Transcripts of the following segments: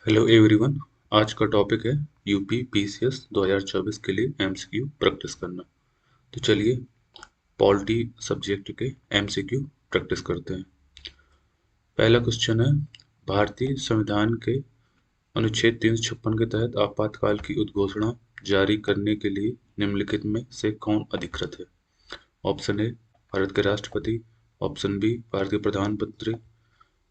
Hello everyone. आज का topic है यूपी पीसीएस 2024 के लिए एमसीक्यू प्रैक्टिस करना। तो चलिए पॉलिटी सब्जेक्ट के एमसीक्यू प्रैक्टिस करते हैं। पहला क्वेश्चन है, भारतीय संविधान के अनुच्छेद 356 के तहत आपातकाल की उद्घोषणा जारी करने के लिए निम्नलिखित में से कौन अधिकृत है? ऑप्शन ए भारत के राष्ट्रपति, ऑप्शन बी भारत के प्रधानमंत्री,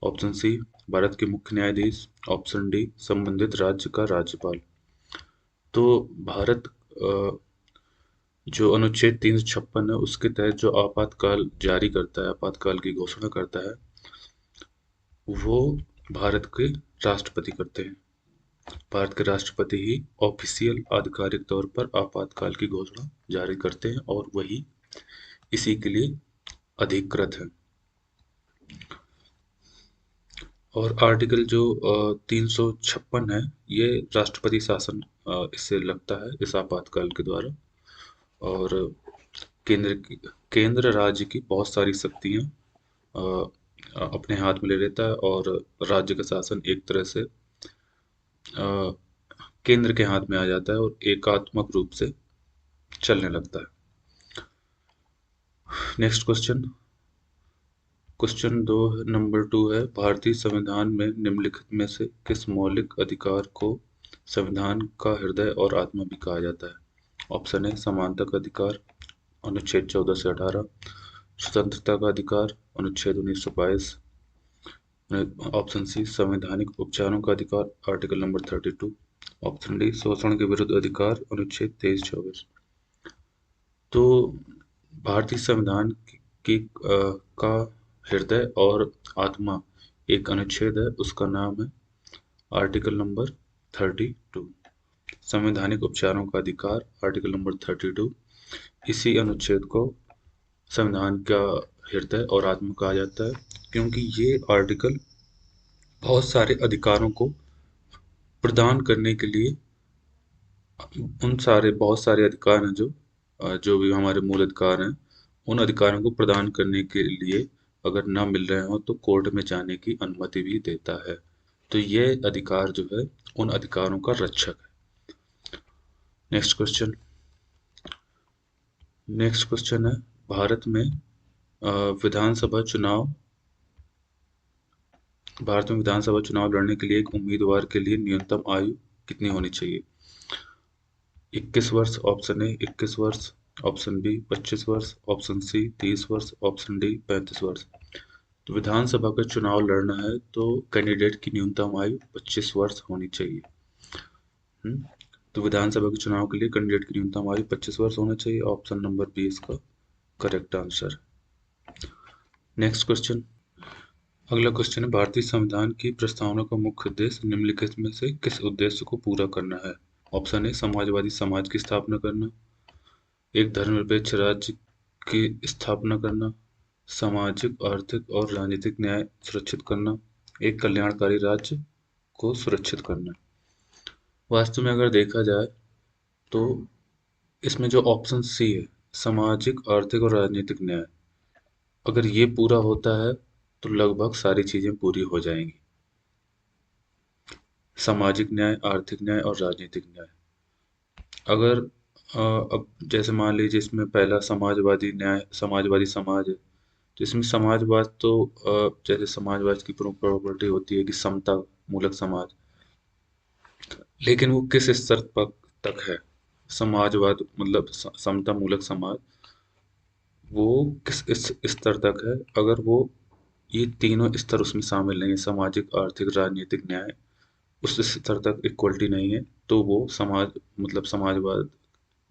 ऑप्शन सी भारत के मुख्य न्यायाधीश, ऑप्शन डी संबंधित राज्य का राज्यपाल। तो भारत जो अनुच्छेद 356 है उसके तहत जो आपातकाल जारी करता है, आपातकाल की घोषणा करता है, वो भारत के राष्ट्रपति करते हैं। भारत के राष्ट्रपति ही ऑफिशियल आधिकारिक तौर पर आपातकाल की घोषणा जारी करते हैं और वही इसी के लिए अधिकृत है। और आर्टिकल जो 356 है, ये राष्ट्रपति शासन इससे लगता है, इस आपातकाल के द्वारा। और केंद्र राज्य की बहुत सारी शक्तियाँ अपने हाथ में ले लेता है और राज्य का शासन एक तरह से केंद्र के हाथ में आ जाता है और एकात्मक रूप से चलने लगता है। नेक्स्ट क्वेश्चन, क्वेश्चन नंबर 2 है, भारतीय संविधान में निम्नलिखित में से किस मौलिक अधिकार को संविधान का हृदय और आत्मा भी कहा जाता है? ऑप्शन है समानता का अधिकार, अनुच्छेद 14 से 18, स्वतंत्रता का अधिकार, अनुच्छेद 1922, ऑप्शन सी संवैधानिक उपचारों का अधिकार, आर्टिकल नंबर 32, ऑप्शन डी शोषण के विरुद्ध अधिकार, अनुच्छेद 23-24। तो भारतीय संविधान की का हृदय और आत्मा एक अनुच्छेद है, उसका नाम है आर्टिकल नंबर 32, संवैधानिक उपचारों का अधिकार, आर्टिकल नंबर 32। इसी अनुच्छेद को संविधान का हृदय और आत्मा कहा जाता है, क्योंकि ये आर्टिकल बहुत सारे अधिकारों को प्रदान करने के लिए, बहुत सारे अधिकार हैं जो भी हमारे मूल अधिकार हैं, उन अधिकारों को प्रदान करने के लिए अगर ना मिल रहे हो तो कोर्ट में जाने की अनुमति भी देता है। तो ये अधिकार जो है उन अधिकारों का रक्षक है। नेक्स्ट क्वेश्चन, है भारत में विधानसभा चुनाव लड़ने के लिए एक उम्मीदवार के लिए न्यूनतम आयु कितनी होनी चाहिए? 21 वर्ष, ऑप्शन ए 21 वर्ष, ऑप्शन बी 25 वर्ष, ऑप्शन सी 30 वर्ष, ऑप्शन डी 35 वर्ष। तो विधानसभा का चुनाव लड़ना है तो कैंडिडेट की न्यूनतम आयु 25 वर्ष होनी चाहिए। तो विधानसभा के चुनाव के लिए कैंडिडेट की न्यूनतम आयु 25 वर्ष होना चाहिए। ऑप्शन नंबर बी इसका करेक्ट आंसर। नेक्स्ट क्वेश्चन, अगला क्वेश्चन है, भारतीय संविधान की प्रस्तावना का मुख्य उद्देश्य निम्नलिखित में से किस उद्देश्य को पूरा करना है? ऑप्शन ए समाजवादी समाज की स्थापना करना, एक धर्मनिरपेक्ष राज्य की स्थापना करना, सामाजिक आर्थिक और राजनीतिक न्याय सुरक्षित करना, एक कल्याणकारी राज्य को सुरक्षित करना। वास्तव में अगर देखा जाए तो इसमें जो ऑप्शन सी है, सामाजिक आर्थिक और राजनीतिक न्याय, अगर ये पूरा होता है तो लगभग सारी चीजें पूरी हो जाएंगी। सामाजिक न्याय, आर्थिक न्याय और राजनीतिक न्याय। अगर अब जैसे मान लीजिए इसमें पहला समाजवादी न्याय, समाजवादी समाज है, तो इसमें समाजवाद तो जैसे समाजवाद की प्रॉपर्टी होती है कि समता मूलक समाज, लेकिन वो किस स्तर तक है? समाजवाद मतलब समता मूलक समाज, वो किस स्तर तक है? अगर वो ये तीनों स्तर उसमें शामिल नहीं है, सामाजिक आर्थिक राजनीतिक न्याय, उस स्तर तक इक्वलिटी नहीं है, तो वो समाजवाद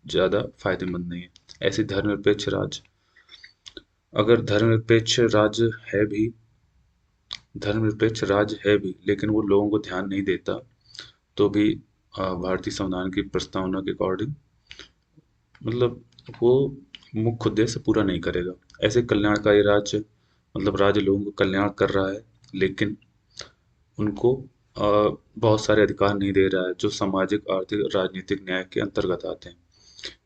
ज़्यादा फायदेमंद नहीं है। ऐसे धर्मनिरपेक्ष राज्य, अगर धर्मनिरपेक्ष राज्य है भी लेकिन वो लोगों को ध्यान नहीं देता, तो भी भारतीय संविधान की प्रस्तावना के अकॉर्डिंग मतलब वो मुख्य उद्देश्य पूरा नहीं करेगा। ऐसे कल्याणकारी राज्य, मतलब राज्य लोगों को कल्याण कर रहा है लेकिन उनको बहुत सारे अधिकार नहीं दे रहा है जो सामाजिक आर्थिक राजनीतिक न्याय के अंतर्गत आते हैं।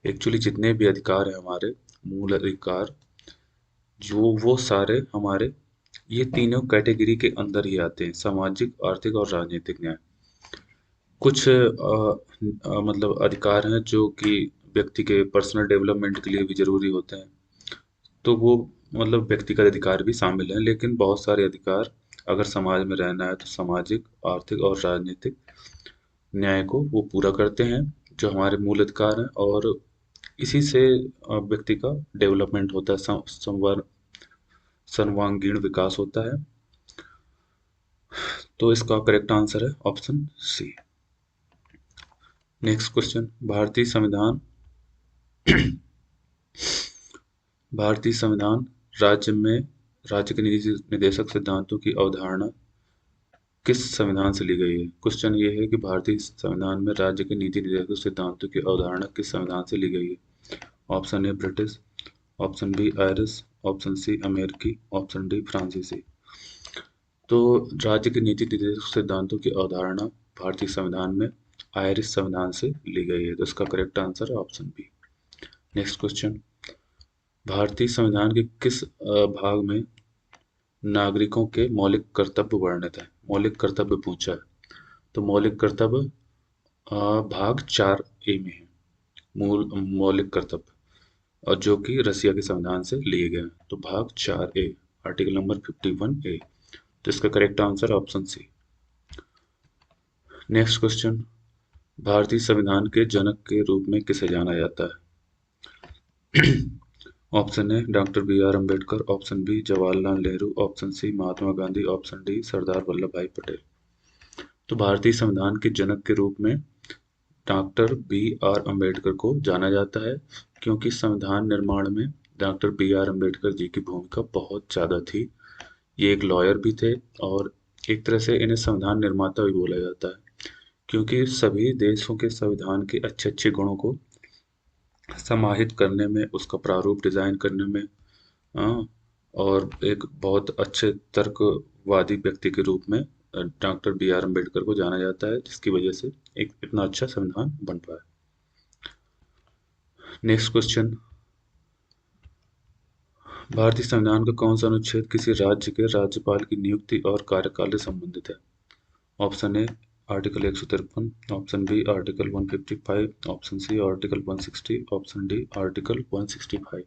एक्चुअली जितने भी अधिकार हैं हमारे मूल अधिकार, जो वो सारे हमारे ये तीनों कैटेगरी के अंदर ही आते हैं, सामाजिक आर्थिक और राजनीतिक न्याय। कुछ मतलब अधिकार हैं जो कि व्यक्ति के पर्सनल डेवलपमेंट के लिए भी जरूरी होते हैं, तो वो मतलब व्यक्तिगत अधिकार भी शामिल हैं, लेकिन बहुत सारे अधिकार अगर समाज में रहना है तो सामाजिक, आर्थिक और राजनीतिक न्याय को वो पूरा करते हैं, जो हमारे मूल अधिकार हैं। और इसी से व्यक्ति का डेवलपमेंट होता है, सर्वांगीण विकास होता है। तो इसका करेक्ट आंसर है ऑप्शन सी। नेक्स्ट क्वेश्चन, भारतीय संविधान राज्य में राज्य के निजी निदेशक सिद्धांतों की अवधारणा किस संविधान से ली गई है? क्वेश्चन ये है कि भारतीय संविधान में राज्य के नीति निर्देशक सिद्धांतों की अवधारणा किस संविधान से ली गई है? Option A British, option B Irish, option C अमेरिकी, ऑप्शन डी फ्रांसीसी। तो राज्य के नीति निर्देशक सिद्धांतों की अवधारणा भारतीय संविधान में आयरिश संविधान से ली गई है, तो इसका करेक्ट आंसर है ऑप्शन बी। नेक्स्ट क्वेश्चन, भारतीय संविधान के किस भाग में नागरिकों के मौलिक कर्तव्य वर्णित है? मौलिक कर्तव्य पूछा है, तो मौलिक कर्तव्य भाग 4 ए में है, मूल मौलिक कर्तव्य, और जो कि रसिया के संविधान से लिए गए हैं। तो भाग 4 ए, आर्टिकल नंबर 51 ए, तो इसका correct answer option C. Next question, भारतीय संविधान के जनक के रूप में किसे जाना जाता है? Option A doctor B R Ambedkar, option B Jawaharlal Nehru, option C Mahatma Gandhi, option D Sardar Vallabh Bhai Patel. तो भारतीय संविधान के जनक के रूप में डॉक्टर बी आर अम्बेडकर को जाना जाता है, क्योंकि संविधान निर्माण में doctor B R Ambedkar ji की भूमिका बहुत ज़्यादा थी। ये एक लॉयर भी थे, और एक तरह से इन्हें संविधान निर्माता भी बोला जाता है, क्योंकि सभी देशों के संविधान के अच्छे अच्छे गुणों को समाहित करने में, उसका प्रारूप डिजाइन करने में, हाँ, और एक बहुत अच्छे तर्कवादी व्यक्ति के रूप में डॉक्टर बी आर अम्बेडकर को जाना जाता है, जिसकी वजह से एक इतना अच्छा संविधान बन पाया। नेक्स्ट क्वेश्चन, भारतीय संविधान का कौन सा अनुच्छेद किसी राज्य के राज्यपाल की नियुक्ति और कार्यकाल से संबंधित है? Option A article 153, option B article 155, option C article 160, option D article 165।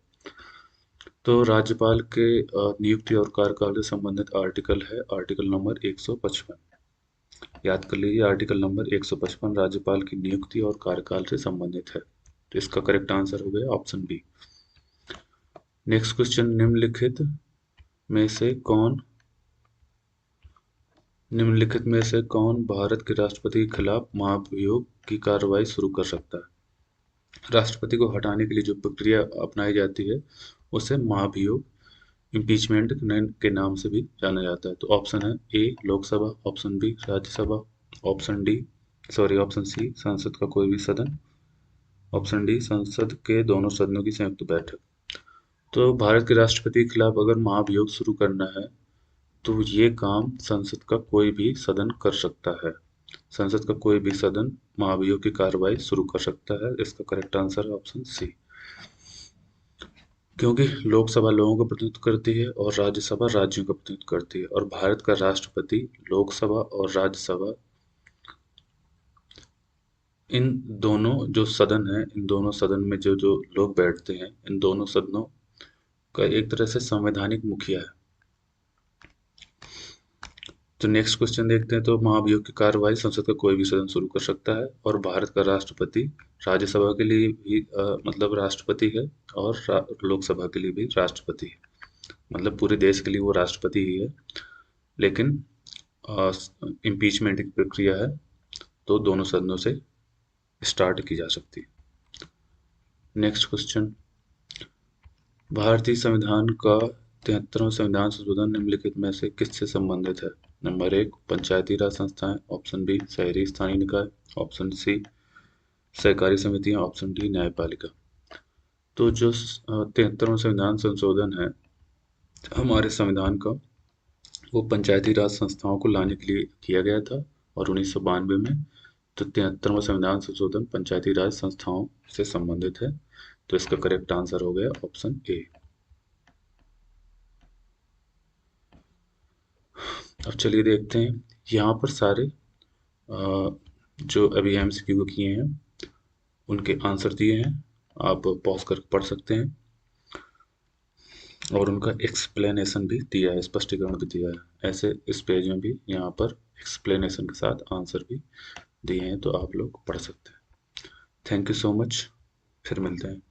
तो राज्यपाल के नियुक्ति और कार्यकाल से संबंधित आर्टिकल है आर्टिकल नंबर 155। याद कर लीजिए, आर्टिकल नंबर 155 राज्यपाल की नियुक्ति और कार्यकाल से संबंधित है, तो इसका करेक्ट आंसर हो गया ऑप्शन बी। नेक्स्ट क्वेश्चन, में से कौन निम्नलिखित में से कौन भारत के राष्ट्रपति के खिलाफ महाभियोग की कार्रवाई शुरू कर सकता है? राष्ट्रपति को हटाने के लिए जो प्रक्रिया अपनाई जाती है उसे महाभियोग, इम्पीचमेंट के नाम से भी जाना जाता है। तो ऑप्शन है A Lok Sabha, option B Rajya Sabha, option C संसद का कोई भी सदन, ऑप्शन डी संसद के दोनों सदनों की संयुक्त बैठक। तो भारत के राष्ट्रपति के खिलाफ अगर महाभियोग शुरू करना है तो ये काम संसद का कोई भी सदन कर सकता है। संसद का कोई भी सदन महाभियोग की कार्रवाई शुरू कर सकता है। इसका करेक्ट आंसर है ऑप्शन सी, क्योंकि लोकसभा लोगों का प्रतिनिधित्व करती है और राज्यसभा राज्यों का प्रतिनिधित्व करती है, और भारत का राष्ट्रपति लोकसभा और राज्यसभा, इन दोनों जो सदन हैं, इन दोनों सदन में जो जो लोग बैठते हैं, इन दोनों सदनों का एक तरह से संवैधानिक मुखिया है। तो नेक्स्ट क्वेश्चन देखते हैं। तो महाभियोग की कार्रवाई संसद का कोई भी सदन शुरू कर सकता है, और भारत का राष्ट्रपति राज्यसभा के लिए भी मतलब राष्ट्रपति है, और लोकसभा के लिए भी राष्ट्रपति है, मतलब पूरे देश के लिए वो राष्ट्रपति ही है। लेकिन इम्पीचमेंट की प्रक्रिया है तो दोनों सदनों से स्टार्ट की जा सकती है। नेक्स्ट क्वेश्चन, भारतीय संविधान का 73वां संविधान संशोधन निम्नलिखित में से किससे संबंधित है? नंबर 1 पंचायती राज संस्थाएं, ऑप्शन बी शहरी स्थानीय निकाय, ऑप्शन सी सहकारी समितियां, ऑप्शन डी न्यायपालिका। तो जो 73वां संविधान संशोधन है हमारे संविधान का, वो पंचायती राज संस्थाओं को लाने के लिए किया गया था, और 1992 में। तो 73वां संविधान संशोधन पंचायती राज संस्थाओं से संबंधित है, तो इसका करेक्ट आंसर हो गया ऑप्शन ए। अब चलिए देखते हैं, यहाँ पर सारे जो अभी एमसीक्यू किए हैं उनके आंसर दिए हैं, आप पॉज कर पढ़ सकते हैं। और उनका एक्सप्लेनेशन भी दिया है, स्पष्टीकरण भी दिया है। ऐसे इस पेज में भी यहाँ पर एक्सप्लेनेशन के साथ आंसर भी दिए हैं, तो आप लोग पढ़ सकते हैं। थैंक यू सो मच, फिर मिलते हैं।